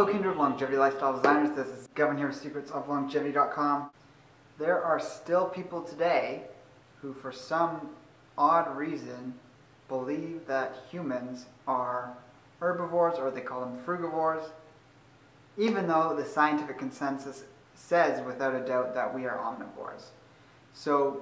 Kindred Longevity Lifestyle Designers. This is Gavin here with secretsoflongevity.com. There are still people today who, for some odd reason, believe that humans are herbivores, or they call them frugivores, even though the scientific consensus says without a doubt that we are omnivores. So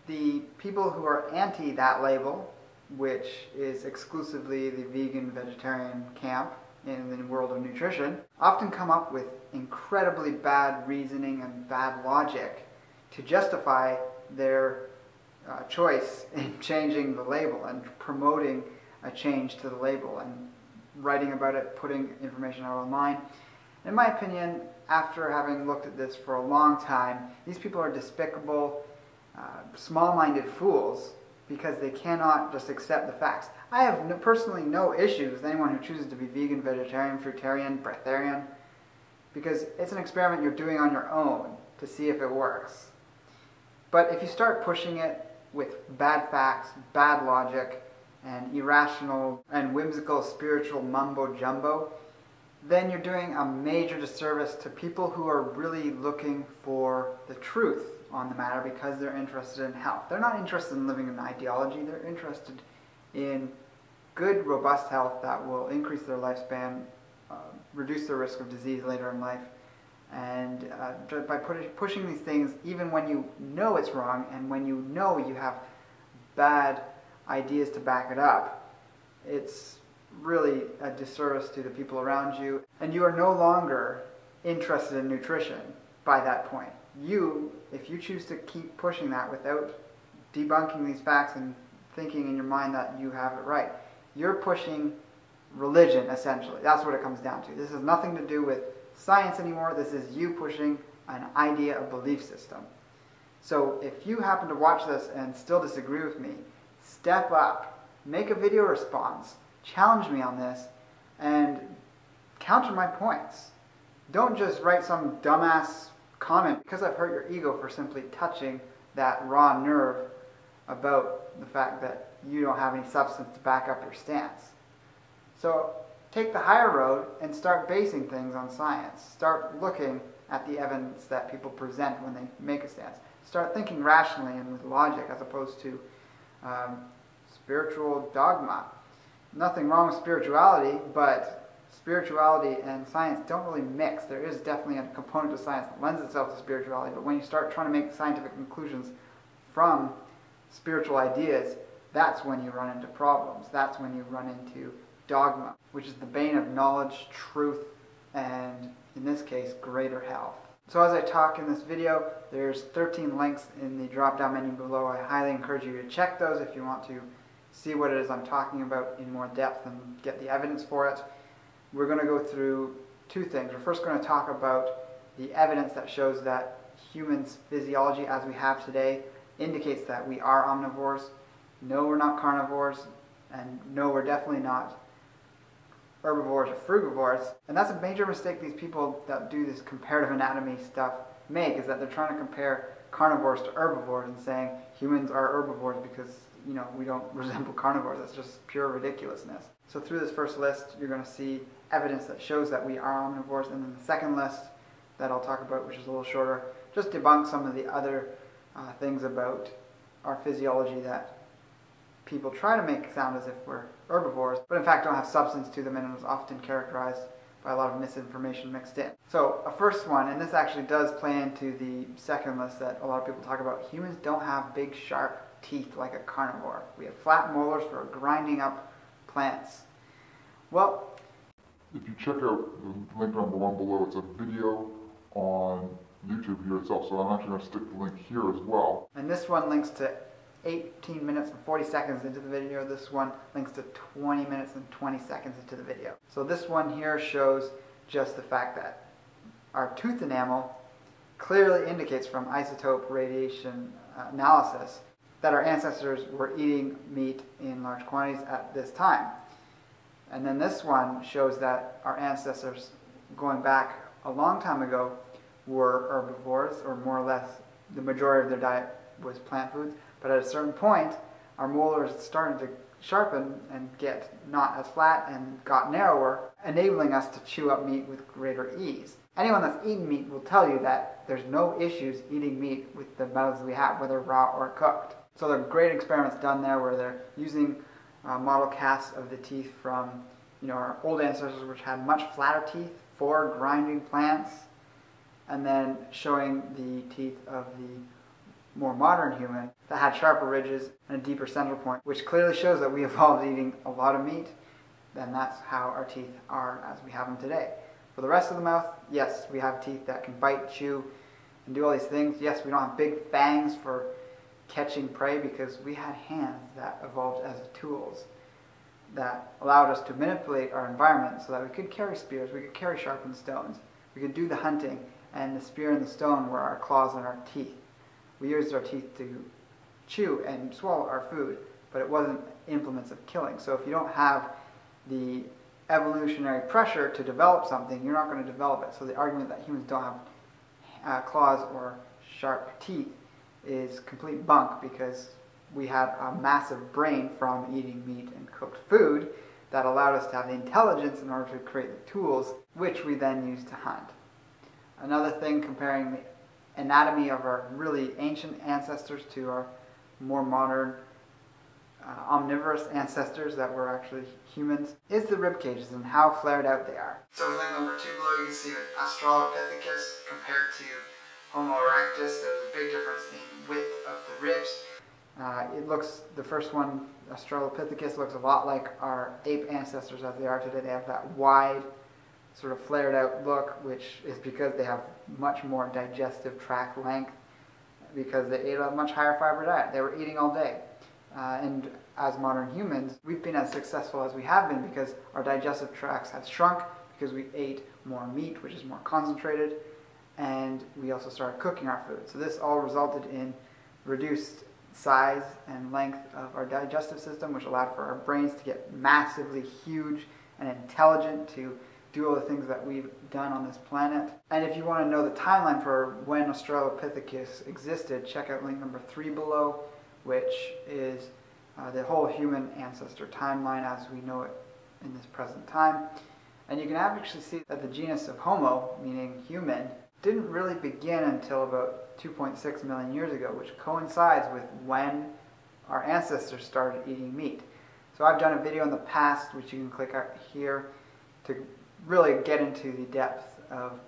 the people who are anti that label, which is exclusively the vegan vegetarian camp in the world of nutrition, often come up with incredibly bad reasoning and bad logic to justify their choice in changing the label and promoting a change to the label and writing about it, putting information out online. In my opinion, after having looked at this for a long time, these people are despicable, small-minded fools because they cannot just accept the facts. I have personally no issues with anyone who chooses to be vegan, vegetarian, fruitarian, breatharian, because it's an experiment you're doing on your own to see if it works. But if you start pushing it with bad facts, bad logic, and irrational and whimsical spiritual mumbo-jumbo, then you're doing a major disservice to people who are really looking for the truth on the matter because they're interested in health. They're not interested in living an ideology, they're interested in good, robust health that will increase their lifespan, reduce their risk of disease later in life, and by pushing these things even when you know it's wrong and when you know you have bad ideas to back it up, it's really a disservice to the people around you, and you are no longer interested in nutrition by that point. If you choose to keep pushing that without debunking these facts and thinking in your mind that you have it right, you're pushing religion, essentially. That's what it comes down to. This has nothing to do with science anymore. This is you pushing an idea, a belief system. So if you happen to watch this and still disagree with me, step up, make a video response, challenge me on this, and counter my points. Don't just write some dumbass comment because I've hurt your ego for simply touching that raw nerve about the fact that you don't have any substance to back up your stance. So take the higher road and start basing things on science. Start looking at the evidence that people present when they make a stance. Start thinking rationally and with logic as opposed to spiritual dogma. Nothing wrong with spirituality, but spirituality and science don't really mix. There is definitely a component of science that lends itself to spirituality, but when you start trying to make scientific conclusions from spiritual ideas, that's when you run into problems. That's when you run into dogma, which is the bane of knowledge, truth, and in this case, greater health. So as I talk in this video, there's 13 links in the drop-down menu below. I highly encourage you to check those if you want to see what it is I'm talking about in more depth and get the evidence for it. We're going to go through two things. We're first going to talk about the evidence that shows that humans' physiology as we have today indicates that we are omnivores. No, we're not carnivores, and no, we're definitely not herbivores or frugivores. And that's a major mistake these people that do this comparative anatomy stuff make, is that they're trying to compare carnivores to herbivores and saying humans are herbivores because, you know, we don't resemble carnivores. That's just pure ridiculousness. So through this first list, you're going to see evidence that shows that we are omnivores, and then the second list that I'll talk about, which is a little shorter, just debunk some of the other things about our physiology that people try to make sound as if we're herbivores, but in fact don't have substance to them and is often characterized by a lot of misinformation mixed in. So a first one, and this actually does play into the second list that a lot of people talk about, humans don't have big sharp teeth like a carnivore. We have flat molars for grinding up plants. Well, if you check out the link down below, it's a video on YouTube here itself, so I'm actually going to stick the link here as well. And this one links to 18 minutes and 40 seconds into the video. This one links to 20 minutes and 20 seconds into the video. So this one here shows just the fact that our tooth enamel clearly indicates from isotope radiation analysis that our ancestors were eating meat in large quantities at this time. And then this one shows that our ancestors going back a long time ago were herbivores, or more or less the majority of their diet was plant foods. But at a certain point, our molars started to sharpen and get not as flat and got narrower, enabling us to chew up meat with greater ease. Anyone that's eaten meat will tell you that there's no issues eating meat with the methods we have, whether raw or cooked. So there are great experiments done there where they're using model casts of the teeth from our old ancestors, which had much flatter teeth for grinding plants, and then showing the teeth of the more modern human that had sharper ridges and a deeper central point, which clearly shows that we evolved eating a lot of meat. Then that's how our teeth are as we have them today. For the rest of the mouth, yes, we have teeth that can bite, chew, and do all these things. Yes, we don't have big fangs for catching prey because we had hands that evolved as tools that allowed us to manipulate our environment so that we could carry spears, we could carry sharpened stones, we could do the hunting, and the spear and the stone were our claws and our teeth. We used our teeth to chew and swallow our food, but it wasn't implements of killing. So if you don't have the evolutionary pressure to develop something, you're not going to develop it. So the argument that humans don't have claws or sharp teeth is complete bunk, because we had a massive brain from eating meat and cooked food that allowed us to have the intelligence in order to create the tools, which we then used to hunt. Another thing, comparing the anatomy of our really ancient ancestors to our more modern omnivorous ancestors that were actually humans, is the rib cages and how flared out they are. So in number 2 below you can see Australopithecus compared to Homo erectus. There's a big difference in width of the ribs. The first one, Australopithecus, looks a lot like our ape ancestors as they are today. They have that wide, sort of flared out look, which is because they have much more digestive tract length because they ate a much higher fiber diet. They were eating all day. And as modern humans, we've been as successful as we have been because our digestive tracts have shrunk because we ate more meat, which is more concentrated, and we also started cooking our food. So this all resulted in reduced size and length of our digestive system, which allowed for our brains to get massively huge and intelligent to do all the things that we've done on this planet. And if you want to know the timeline for when Australopithecus existed, check out link number 3 below, which is the whole human ancestor timeline as we know it in this present time. And you can actually see that the genus of Homo, meaning human, didn't really begin until about 2.6 million years ago, which coincides with when our ancestors started eating meat. So I've done a video in the past, which you can click out here, to really get into the depth of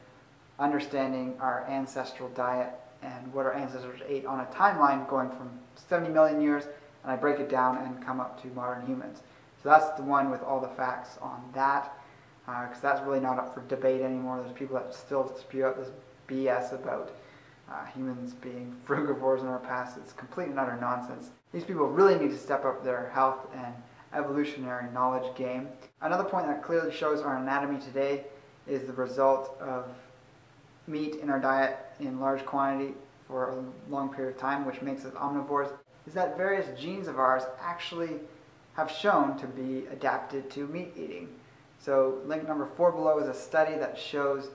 understanding our ancestral diet and what our ancestors ate on a timeline going from 70 million years, and I break it down and come up to modern humans. So that's the one with all the facts on that, because that's really not up for debate anymore. There's people that still spew out this BS about humans being frugivores in our past. It's complete and utter nonsense. These people really need to step up their health and evolutionary knowledge game. Another point that clearly shows our anatomy today is the result of meat in our diet in large quantity for a long period of time, which makes us omnivores, is that various genes of ours actually have shown to be adapted to meat eating. So link number 4 below is a study that shows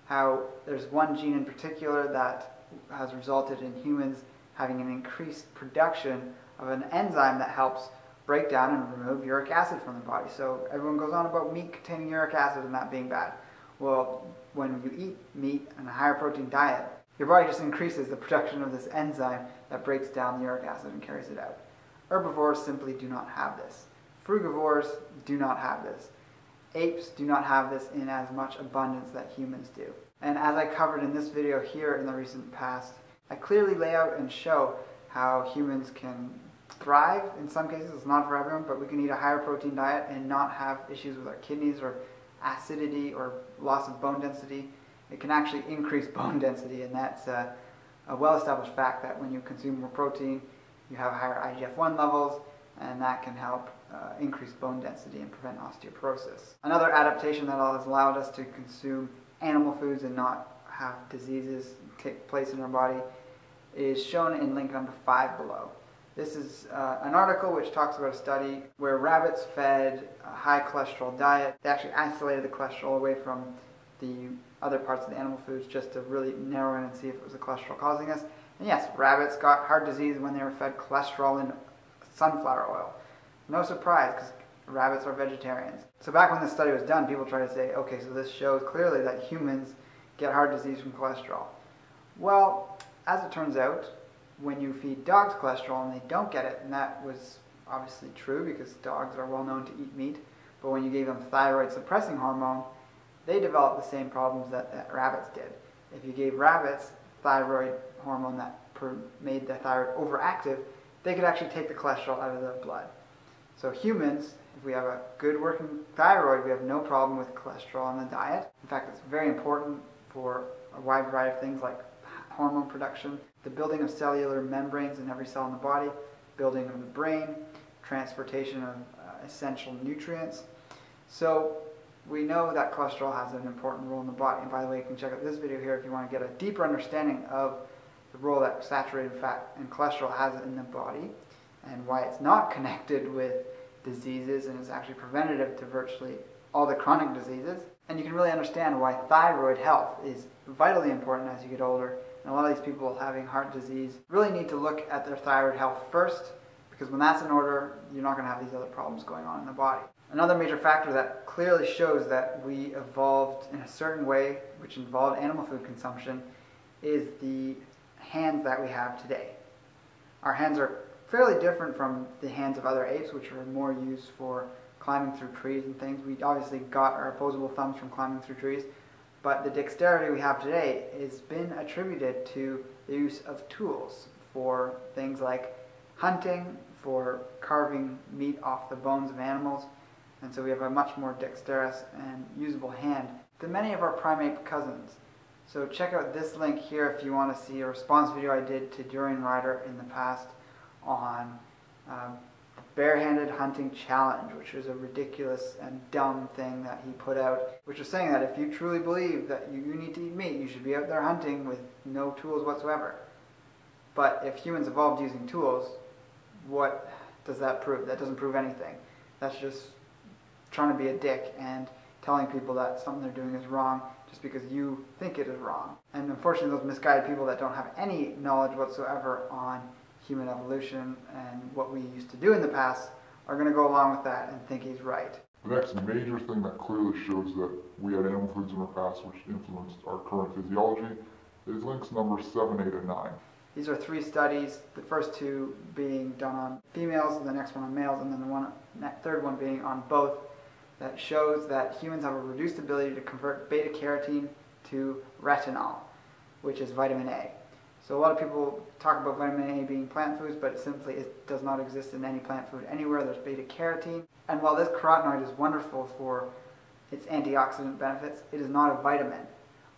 how there's one gene in particular that has resulted in humans having an increased production of an enzyme that helps break down and remove uric acid from the body. So everyone goes on about meat containing uric acid and that being bad. Well, when you eat meat and a higher protein diet, your body just increases the production of this enzyme that breaks down the uric acid and carries it out. Herbivores simply do not have this. Frugivores do not have this. Apes do not have this in as much abundance that humans do. And as I covered in this video here in the recent past, I clearly lay out and show how humans can thrive. In some cases, it's not for everyone, but we can eat a higher protein diet and not have issues with our kidneys or acidity or loss of bone density. It can actually increase bone density, and that's a well-established fact that when you consume more protein, you have higher IGF-1 levels, and that can help increase bone density and prevent osteoporosis. Another adaptation that has allowed us to consume animal foods and not have diseases take place in our body is shown in link number 5 below. This is an article which talks about a study where rabbits fed a high cholesterol diet. They actually isolated the cholesterol away from the other parts of the animal foods just to really narrow in and see if it was the cholesterol causing us. And yes, rabbits got heart disease when they were fed cholesterol in sunflower oil. No surprise, because rabbits are vegetarians. So back when this study was done, people tried to say, okay, so this shows clearly that humans get heart disease from cholesterol. Well, as it turns out, when you feed dogs cholesterol and they don't get it, and that was obviously true because dogs are well known to eat meat, but when you gave them thyroid suppressing hormone, they developed the same problems that rabbits did. If you gave rabbits thyroid hormone that made the thyroid overactive, they could actually take the cholesterol out of the blood. So humans, if we have a good working thyroid, we have no problem with cholesterol in the diet. In fact, it's very important for a wide variety of things like hormone production, the building of cellular membranes in every cell in the body, building of the brain, transportation of essential nutrients. So we know that cholesterol has an important role in the body. And by the way, you can check out this video here if you want to get a deeper understanding of the role that saturated fat and cholesterol has in the body and why it's not connected with diseases and is actually preventative to virtually all the chronic diseases. And you can really understand why thyroid health is vitally important as you get older. And a lot of these people having heart disease really need to look at their thyroid health first, because when that's in order, you're not going to have these other problems going on in the body. Another major factor that clearly shows that we evolved in a certain way, which involved animal food consumption, is the hands that we have today. Our hands are fairly different from the hands of other apes, which are more used for climbing through trees and things. We obviously got our opposable thumbs from climbing through trees, but the dexterity we have today has been attributed to the use of tools for things like hunting, for carving meat off the bones of animals, and so we have a much more dexterous and usable hand than many of our primate cousins. So check out this link here if you want to see a response video I did to Durian Rider in the past on the barehanded hunting challenge, which is a ridiculous and dumb thing that he put out, which was saying that if you truly believe that you need to eat meat, you should be out there hunting with no tools whatsoever. But if humans evolved using tools, what does that prove? That doesn't prove anything. That's just trying to be a dick and telling people that something they're doing is wrong just because you think it is wrong. And unfortunately, those misguided people that don't have any knowledge whatsoever on human evolution and what we used to do in the past are going to go along with that and think he's right. The next major thing that clearly shows that we had animal foods in our past which influenced our current physiology is links number 7, 8, and 9. These are 3 studies, the first 2 being done on females, the next one on males, and then the third one being on both, that shows that humans have a reduced ability to convert beta-carotene to retinol, which is vitamin A. So a lot of people talk about vitamin A being plant foods, but it does not exist in any plant food anywhere. There's beta-carotene. And while this carotenoid is wonderful for its antioxidant benefits, it is not a vitamin.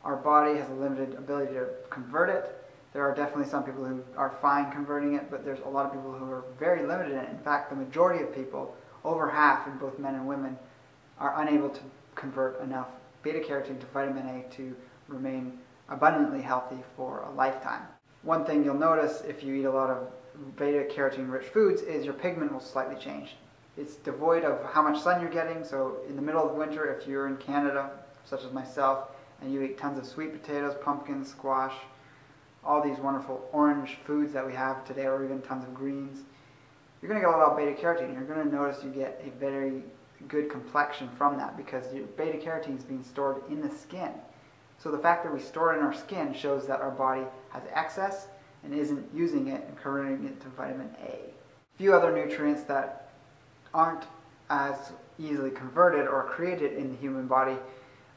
Our body has a limited ability to convert it. There are definitely some people who are fine converting it, but there's a lot of people who are very limited in it. In fact, the majority of people, over half in both men and women, are unable to convert enough beta-carotene to vitamin A to remain abundantly healthy for a lifetime. One thing you'll notice if you eat a lot of beta-carotene rich foods is your pigment will slightly change. It's devoid of how much sun you're getting, so in the middle of winter, if you're in Canada, such as myself, and you eat tons of sweet potatoes, pumpkins, squash, all these wonderful orange foods that we have today, or even tons of greens, you're going to get a lot of beta-carotene. You're going to notice you get a very good complexion from that because your beta-carotene is being stored in the skin. So the fact that we store it in our skin shows that our body has excess and isn't using it and converting it to vitamin A. A few other nutrients that aren't as easily converted or created in the human body,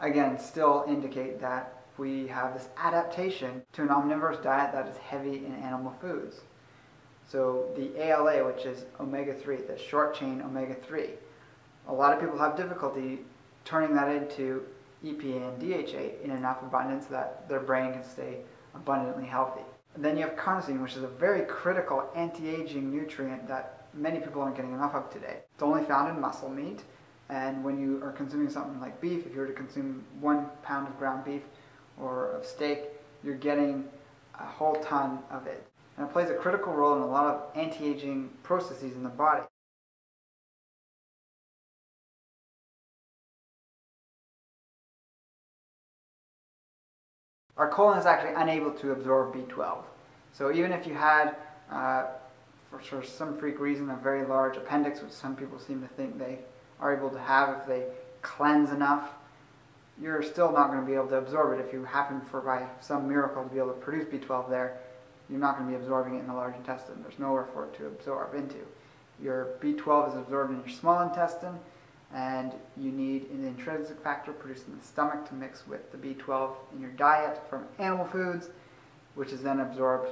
again, still indicate that we have this adaptation to an omnivorous diet that is heavy in animal foods. So the ALA, which is omega-3, the short-chain omega-3, a lot of people have difficulty turning that into EPA and DHA in enough abundance that their brain can stay abundantly healthy. And then you have carnosine, which is a very critical anti-aging nutrient that many people aren't getting enough of today. It's only found in muscle meat, and when you are consuming something like beef, if you were to consume 1 pound of ground beef or of steak, you're getting a whole ton of it. And it plays a critical role in a lot of anti-aging processes in the body. Our colon is actually unable to absorb B12. So even if you had, for some freak reason, a very large appendix, which some people seem to think they are able to have if they cleanse enough, you're still not going to be able to absorb it. If you happen by some miracle to be able to produce B12 there, you're not going to be absorbing it in the large intestine. There's nowhere for it to absorb into. Your B12 is absorbed in your small intestine, and you need an intrinsic factor produced in the stomach to mix with the B12 in your diet from animal foods, which is then absorbed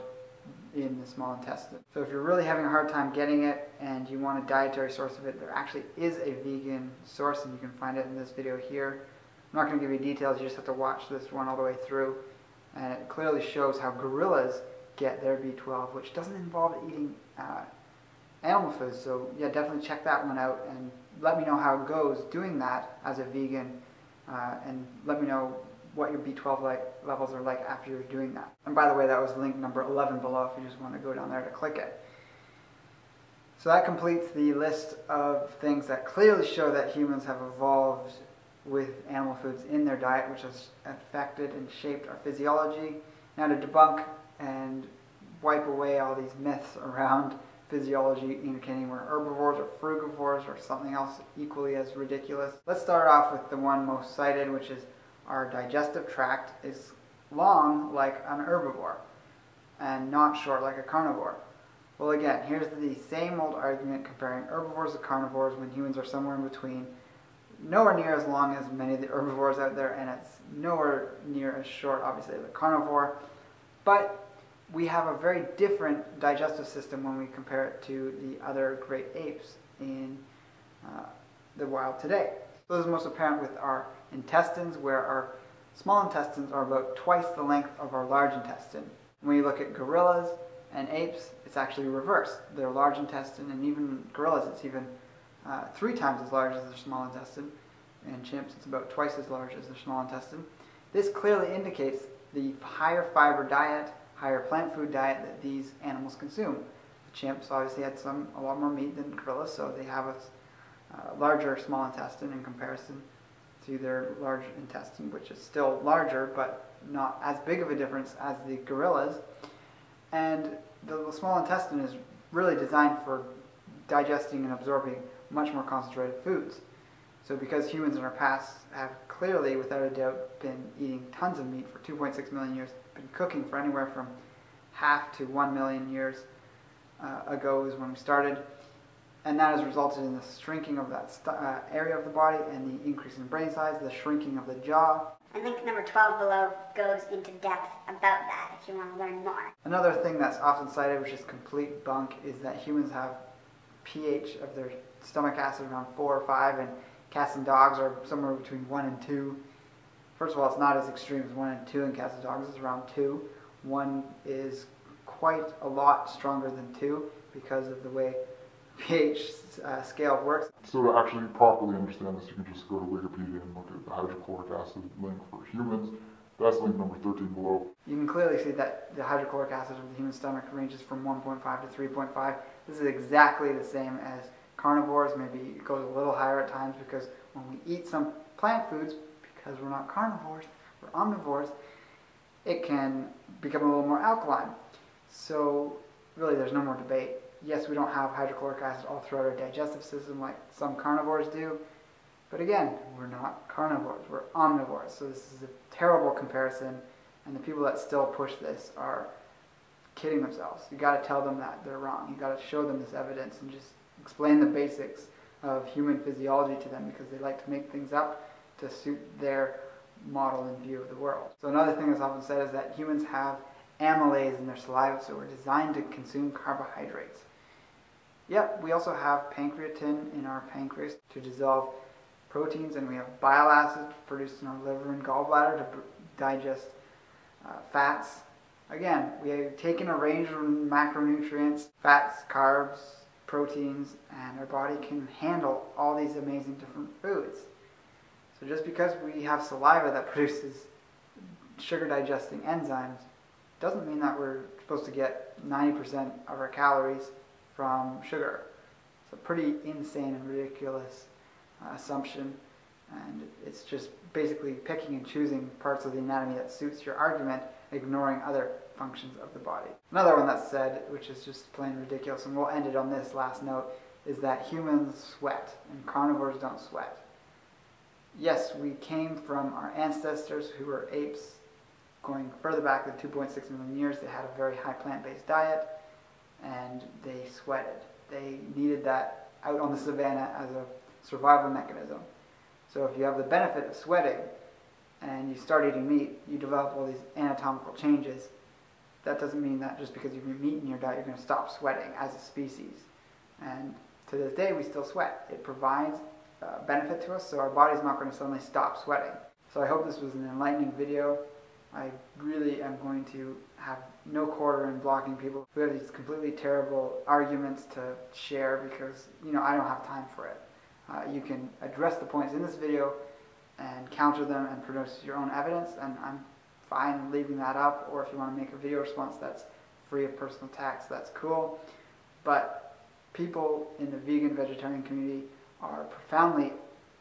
in the small intestine. So if you're really having a hard time getting it and you want a dietary source of it, there actually is a vegan source, and you can find it in this video here. I'm not going to give you details, you just have to watch this one all the way through, and it clearly shows how gorillas get their B12, which doesn't involve eating animal foods. So yeah, definitely check that one out and let me know how it goes doing that as a vegan, and let me know what your B12 levels are like after you're doing that. And by the way, that was link number 11 below if you just want to go down there to click it. So that completes the list of things that clearly show that humans have evolved with animal foods in their diet, which has affected and shaped our physiology. Now to debunk and wipe away all these myths around physiology indicating we're herbivores or frugivores or something else equally as ridiculous. Let's start off with the one most cited, which is our digestive tract is long like an herbivore and not short like a carnivore. Well, again, here's the same old argument comparing herbivores to carnivores when humans are somewhere in between. Nowhere near as long as many of the herbivores out there, and it's nowhere near as short, obviously, as a carnivore. But we have a very different digestive system when we compare it to the other great apes in the wild today. So this is most apparent with our intestines, where our small intestines are about twice the length of our large intestine. When you look at gorillas and apes, it's actually reversed. Their large intestine, and even gorillas, it's even 3 times as large as their small intestine. And chimps, it's about twice as large as their small intestine. This clearly indicates the higher fiber diet, higher plant food diet that these animals consume. The chimps obviously had a lot more meat than gorillas, so they have a larger small intestine in comparison to their large intestine, which is still larger, but not as big of a difference as the gorillas. And the small intestine is really designed for digesting and absorbing much more concentrated foods. So because humans in our past have clearly, without a doubt, been eating tons of meat for 2.6 million years, been cooking for anywhere from half to 1 million years ago is when we started, and that has resulted in the shrinking of that area of the body and the increase in brain size, the shrinking of the jaw. And link number 12 below goes into depth about that if you want to learn more. Another thing that's often cited, which is complete bunk, is that humans have pH of their stomach acid around 4 or 5, and cats and dogs are somewhere between 1 and 2. First of all, it's not as extreme as 1 and 2 in cats and dogs. It's around 2. 1 is quite a lot stronger than 2 because of the way pH scale works. So to actually properly understand this, you can just go to Wikipedia and look at the hydrochloric acid link for humans. That's link number 13 below. You can clearly see that the hydrochloric acid of the human stomach ranges from 1.5 to 3.5. This is exactly the same as carnivores. Maybe it goes a little higher at times because when we eat some plant foods, because we're not carnivores, we're omnivores, it can become a little more alkaline. So really there's no more debate. Yes, we don't have hydrochloric acid all throughout our digestive system like some carnivores do, but again, we're not carnivores, we're omnivores. So this is a terrible comparison, and the people that still push this are kidding themselves. You got to tell them that they're wrong. You got to show them this evidence and just explain the basics of human physiology to them, because they like to make things up to suit their model and view of the world. So another thing that's often said is that humans have amylase in their saliva, so we're designed to consume carbohydrates. Yep, we also have pancreatin in our pancreas to dissolve proteins, and we have bile acid produced in our liver and gallbladder to digest fats. Again, we have taken a range of macronutrients, fats, carbs, proteins, and our body can handle all these amazing different foods. So just because we have saliva that produces sugar digesting enzymes doesn't mean that we're supposed to get 90% of our calories from sugar. It's a pretty insane and ridiculous assumption, and it's just basically picking and choosing parts of the anatomy that suits your argument, ignoring other functions of the body. Another one that's said, which is just plain ridiculous, and we'll end it on this last note, is that humans sweat and carnivores don't sweat. Yes, we came from our ancestors who were apes going further back than 2.6 million years. They had a very high plant-based diet and they sweated. They needed that out on the savannah as a survival mechanism. So if you have the benefit of sweating and you start eating meat, you develop all these anatomical changes. That doesn't mean that just because you eat meat in your diet, you're going to stop sweating as a species. And to this day, we still sweat. It provides benefit to us, so our body's not going to suddenly stop sweating. So I hope this was an enlightening video. I really am going to have no quarter in blocking people who have these completely terrible arguments to share because, I don't have time for it. You can address the points in this video and counter them and produce your own evidence, and I'm fine leaving that up, or if you want to make a video response that's free of personal attacks, that's cool. But people in the vegan, vegetarian community are profoundly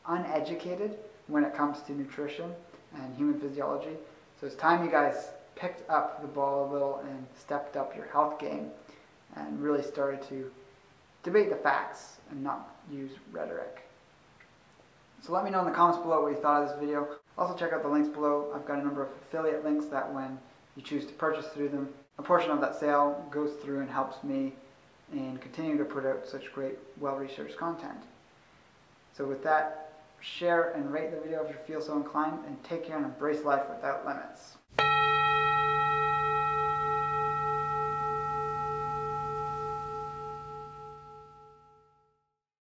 uneducated when it comes to nutrition and human physiology. So it's time you guys picked up the ball a little and stepped up your health game and really started to debate the facts and not use rhetoric. So let me know in the comments below what you thought of this video. Also check out the links below. I've got a number of affiliate links that when you choose to purchase through them, a portion of that sale goes through and helps me in continuing to put out such great, well-researched content. So with that, share and rate the video if you feel so inclined, and take care and embrace life without limits.